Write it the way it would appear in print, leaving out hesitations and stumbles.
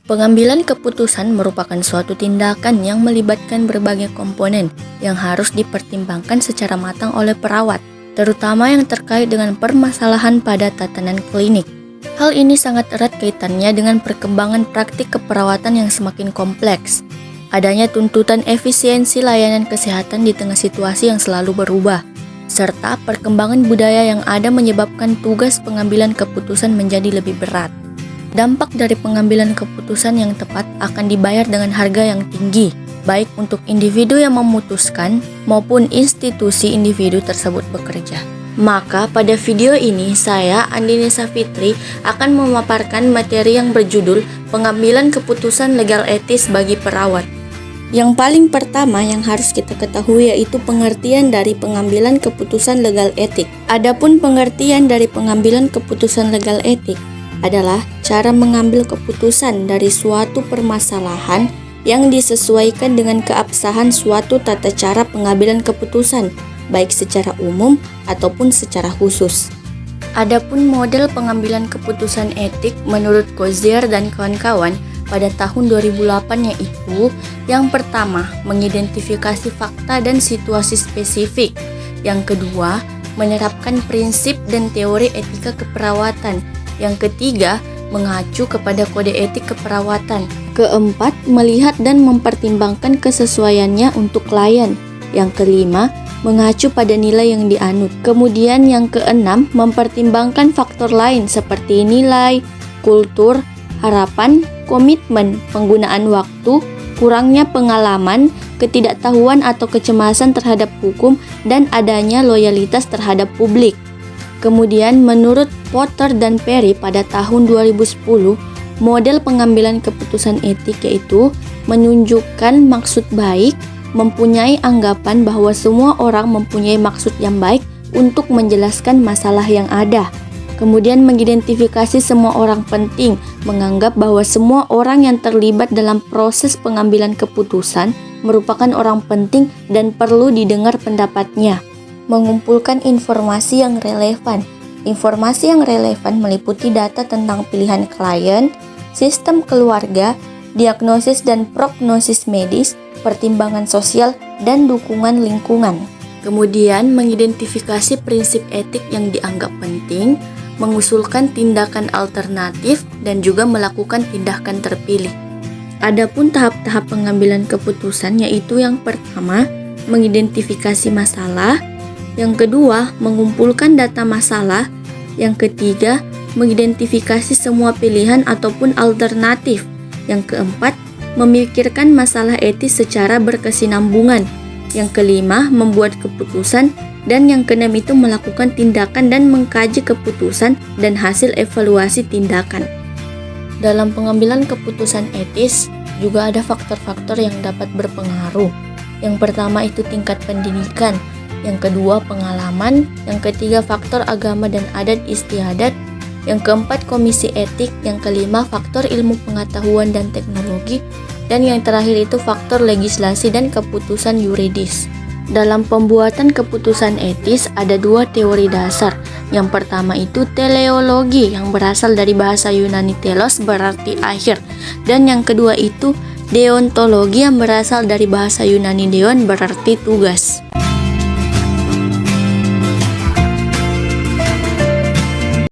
Pengambilan keputusan merupakan suatu tindakan yang melibatkan berbagai komponen yang harus dipertimbangkan secara matang oleh perawat, terutama yang terkait dengan permasalahan pada tatanan klinik. Hal ini sangat erat kaitannya dengan perkembangan praktik keperawatan yang semakin kompleks. Adanya tuntutan efisiensi layanan kesehatan di tengah situasi yang selalu berubah, serta perkembangan budaya yang ada menyebabkan tugas pengambilan keputusan menjadi lebih berat. Dampak dari pengambilan keputusan yang tepat akan dibayar dengan harga yang tinggi, baik untuk individu yang memutuskan maupun institusi individu tersebut bekerja. Maka pada video ini saya, Andini Safitri, akan memaparkan materi yang berjudul Pengambilan Keputusan Legal Etis bagi Perawat. Yang paling pertama yang harus kita ketahui yaitu pengertian dari pengambilan keputusan legal etik. Adapun pengertian dari pengambilan keputusan legal etik adalah cara mengambil keputusan dari suatu permasalahan yang disesuaikan dengan keabsahan suatu tata cara pengambilan keputusan, baik secara umum ataupun secara khusus. Adapun model pengambilan keputusan etik menurut Kozier dan kawan-kawan pada tahun 2008 yaitu yang pertama, mengidentifikasi fakta dan situasi spesifik. Yang kedua, menerapkan prinsip dan teori etika keperawatan. Yang ketiga, mengacu kepada kode etik keperawatan. Keempat, melihat dan mempertimbangkan kesesuaiannya untuk klien. Yang kelima, mengacu pada nilai yang dianut. Kemudian yang keenam, mempertimbangkan faktor lain seperti nilai, kultur, harapan, komitmen, penggunaan waktu, kurangnya pengalaman, ketidaktahuan atau kecemasan terhadap hukum, dan adanya loyalitas terhadap publik. Kemudian menurut Potter dan Perry pada tahun 2010, model pengambilan keputusan etik yaitu menunjukkan maksud baik, mempunyai anggapan bahwa semua orang mempunyai maksud yang baik untuk menjelaskan masalah yang ada. Kemudian mengidentifikasi semua orang penting, menganggap bahwa semua orang yang terlibat dalam proses pengambilan keputusan merupakan orang penting dan perlu didengar pendapatnya. Mengumpulkan informasi yang relevan. Informasi yang relevan meliputi data tentang pilihan klien, sistem keluarga, diagnosis dan prognosis medis, pertimbangan sosial, dan dukungan lingkungan. Kemudian mengidentifikasi prinsip etik yang dianggap penting, mengusulkan tindakan alternatif, dan juga melakukan tindakan terpilih. Adapun tahap-tahap pengambilan keputusan yaitu yang pertama, mengidentifikasi masalah, yang kedua, mengumpulkan data masalah, yang ketiga, mengidentifikasi semua pilihan ataupun alternatif, yang keempat, memikirkan masalah etis secara berkesinambungan, yang kelima, membuat keputusan, dan yang keenam itu melakukan tindakan dan mengkaji keputusan dan hasil evaluasi tindakan. Dalam pengambilan keputusan etis, juga ada faktor-faktor yang dapat berpengaruh. Yang pertama itu tingkat pendidikan, yang kedua pengalaman, yang ketiga faktor agama dan adat istiadat, yang keempat komisi etik, yang kelima faktor ilmu pengetahuan dan teknologi, dan yang terakhir itu faktor legislasi dan keputusan yuridis. Dalam pembuatan keputusan etis ada dua teori dasar. Yang pertama itu teleologi yang berasal dari bahasa Yunani telos berarti akhir, dan yang kedua itu deontologi yang berasal dari bahasa Yunani deon berarti tugas.